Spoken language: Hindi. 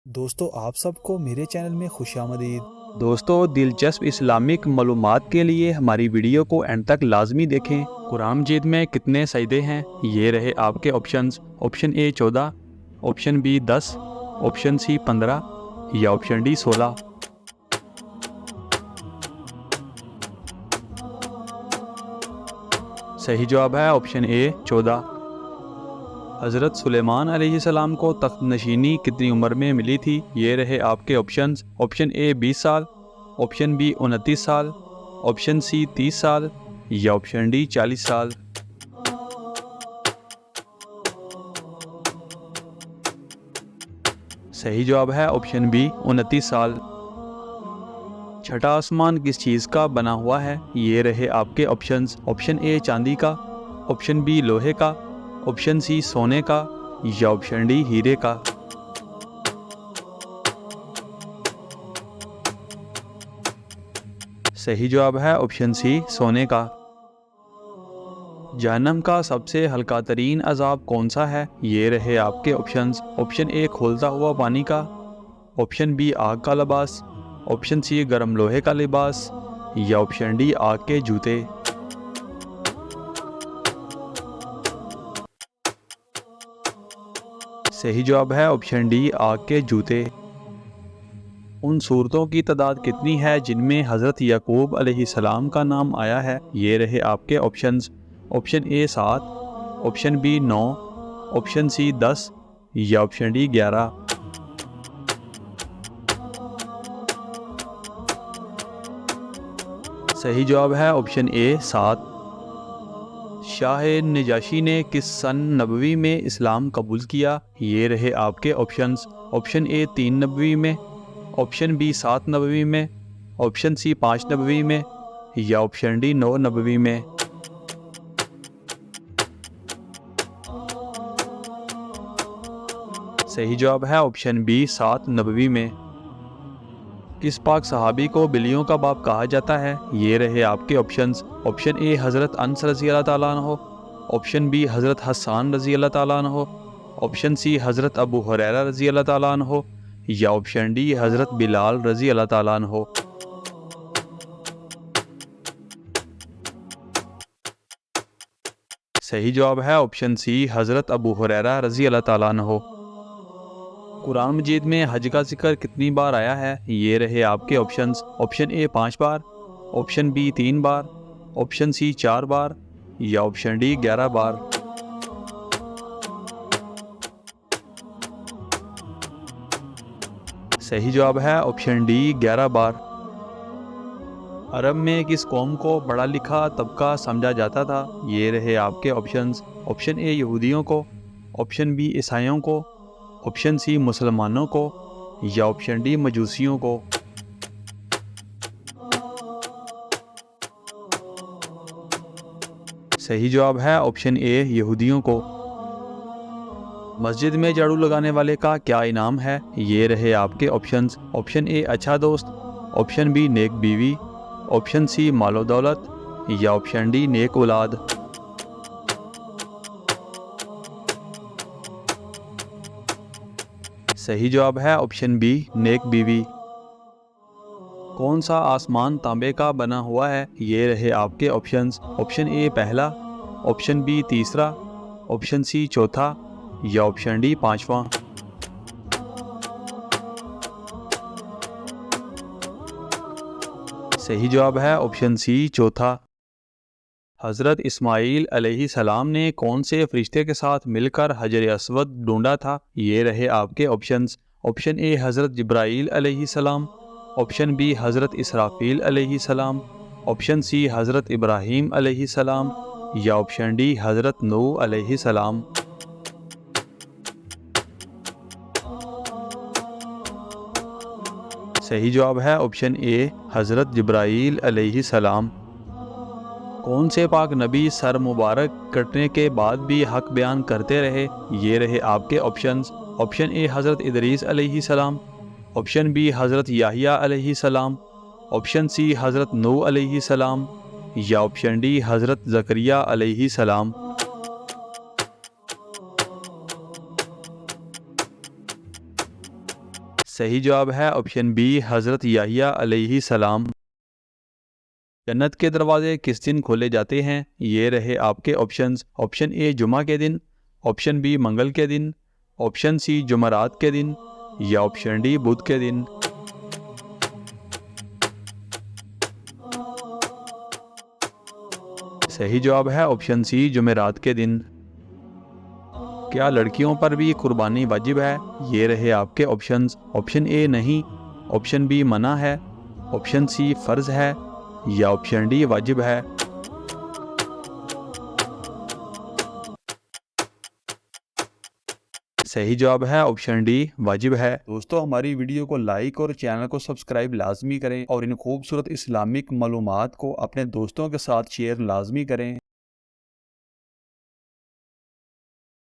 दोस्तों आप सबको मेरे चैनल में खुशामदीद। दोस्तों, दिलचस्प इस्लामिक मालूमात के लिए हमारी वीडियो को एंड तक लाजमी देखें। कुरान मजीद में कितने सजदे हैं? ये रहे आपके options. Option A 14, option B 10, option C 15 या ऑप्शन डी 16। सही जवाब है ऑप्शन ए 14। हज़रत सुलेमान अलैहिस्सलाम को तख्त नशीनी कितनी उम्र में मिली थी? ये रहे आपके ऑप्शंस। ऑप्शन ए 20 साल, ऑप्शन बी 29 साल, ऑप्शन सी 30 साल या ऑप्शन डी 40 साल। सही जवाब है ऑप्शन बी 29 साल। छठा आसमान किस चीज़ का बना हुआ है? ये रहे आपके ऑप्शंस। ऑप्शन ए चांदी का, ऑप्शन बी लोहे का, ऑप्शन सी सोने का या ऑप्शन डी हीरे का। सही जवाब है ऑप्शन सी सोने का। जहन्नम का सबसे हल्का तरीन अजाब कौन सा है? ये रहे आपके ऑप्शंस। ऑप्शन ए खोलता हुआ पानी का, ऑप्शन बी आग का लिबास, ऑप्शन सी गर्म लोहे का लिबास या ऑप्शन डी आग के जूते। सही जवाब है ऑप्शन डी आग के जूते। उन सूरतों की तादाद कितनी है जिनमें हज़रत याकूब अलैहिस्सलाम का नाम आया है? ये रहे आपके options. Option A 7, option B 9, option C 10 या ऑप्शन डी 11। सही जवाब है ऑप्शन ए 7। शाह नजाशी ने किस सन नबवी में इस्लाम कबूल किया? ये रहे आपके ऑप्शंस। ऑप्शन ए 3 नबवी में, ऑप्शन बी 7 नबवी में, ऑप्शन सी 5 नबवी में या ऑप्शन डी 9 नबवी में। सही जवाब है ऑप्शन बी 7 नबवी में। किस पाक सहाबी को बिल्लियों का बाप कहा जाता है? ये रहे आपके ऑप्शंस। ऑप्शन ए हज़रत अनस रज़ी अल्लाह ताला अन्हो, ऑप्शन बी हज़रत हसन रज़ी अल्लाह ताला अन्हो, ऑप्शन सी हज़रत अबू हुरैरा रज़ी अल्लाह ताला अन्हो या ऑप्शन डी हज़रत बिलाल रज़ी अल्लाह ताला अन्हो। सही जवाब है ऑप्शन सी हज़रत अबू हुरैरा रज़ी अल्लाह ताला अन्हो। कुरान मजीद में हज का जिक्र कितनी बार आया है? ये रहे आपके ऑप्शंस। ऑप्शन ए 5 बार, ऑप्शन बी 3 बार, ऑप्शन सी 4 बार या ऑप्शन डी 11 बार। सही जवाब है ऑप्शन डी 11 बार। अरब में किस कौम को पढ़ा लिखा तबका समझा जाता था? ये रहे आपके ऑप्शंस। ऑप्शन ए यहूदियों को, ऑप्शन बी ईसाइयों को, ऑप्शन सी मुसलमानों को या ऑप्शन डी मजूसियों को। सही जवाब है ऑप्शन ए यहूदियों को। मस्जिद में झाड़ू लगाने वाले का क्या इनाम है? ये रहे आपके ऑप्शंस। ऑप्शन ए अच्छा दोस्त, ऑप्शन बी नेक बीवी, ऑप्शन सी मालो दौलत या ऑप्शन डी नेक औलाद। सही जवाब है ऑप्शन बी नेक बीवी। कौन सा आसमान तांबे का बना हुआ है? ये रहे आपके ऑप्शंस। ऑप्शन ए पहला, ऑप्शन बी तीसरा, ऑप्शन सी चौथा या ऑप्शन डी 5वां। सही जवाब है ऑप्शन सी चौथा। हज़रत इस्माईल अलैहिस्सलाम ने कौन से फरिश्ते के साथ मिलकर हजर अस्वद ढूंढा था? ये रहे आपके ऑप्शंस। ऑप्शन ए हज़रत जिब्राईल अलैहिस्सलाम, ऑप्शन बी हज़रत इसराफील अलैहिस्सलाम, ऑप्शन सी हज़रत इब्राहीम अलैहिस्सलाम या ऑप्शन डी हज़रत नूह अलैहिस्सलाम। सही जवाब है ऑप्शन ए हज़रत जिब्राईल अलैहिस्सलाम। कौन से पाक नबी सर मुबारक कटने के बाद भी हक बयान करते रहे? ये रहे आपके ऑप्शंस। ऑप्शन ए हज़रत इदरीस अलैहिस्सलाम, ऑप्शन बी हज़रत याहिया अलैहिस्सलाम, ऑप्शन सी हज़रत नूह अलैहिस्सलाम या ऑप्शन डी हज़रत ज़करिया अलैहिस्सलाम। सही जवाब है ऑप्शन बी हज़रत याहिया अलैहि सलाम। जन्नत के दरवाजे किस दिन खोले जाते हैं? ये रहे आपके ऑप्शंस। ऑप्शन ए जुमा के दिन, ऑप्शन बी मंगल के दिन, ऑप्शन सी जुमरात के दिन या ऑप्शन डी बुध के दिन। सही जवाब है ऑप्शन सी जुमेरात के दिन। क्या लड़कियों पर भी कुर्बानी वाजिब है? ये रहे आपके ऑप्शंस। ऑप्शन ए नहीं, ऑप्शन बी मना है, ऑप्शन सी फ़र्ज़ है या ऑप्शन डी वाजिब है। सही जवाब है ऑप्शन डी वाजिब है। दोस्तों हमारी वीडियो को लाइक और चैनल को सब्सक्राइब लाजमी करें और इन खूबसूरत इस्लामिक मालूमात को अपने दोस्तों के साथ शेयर लाजमी करें।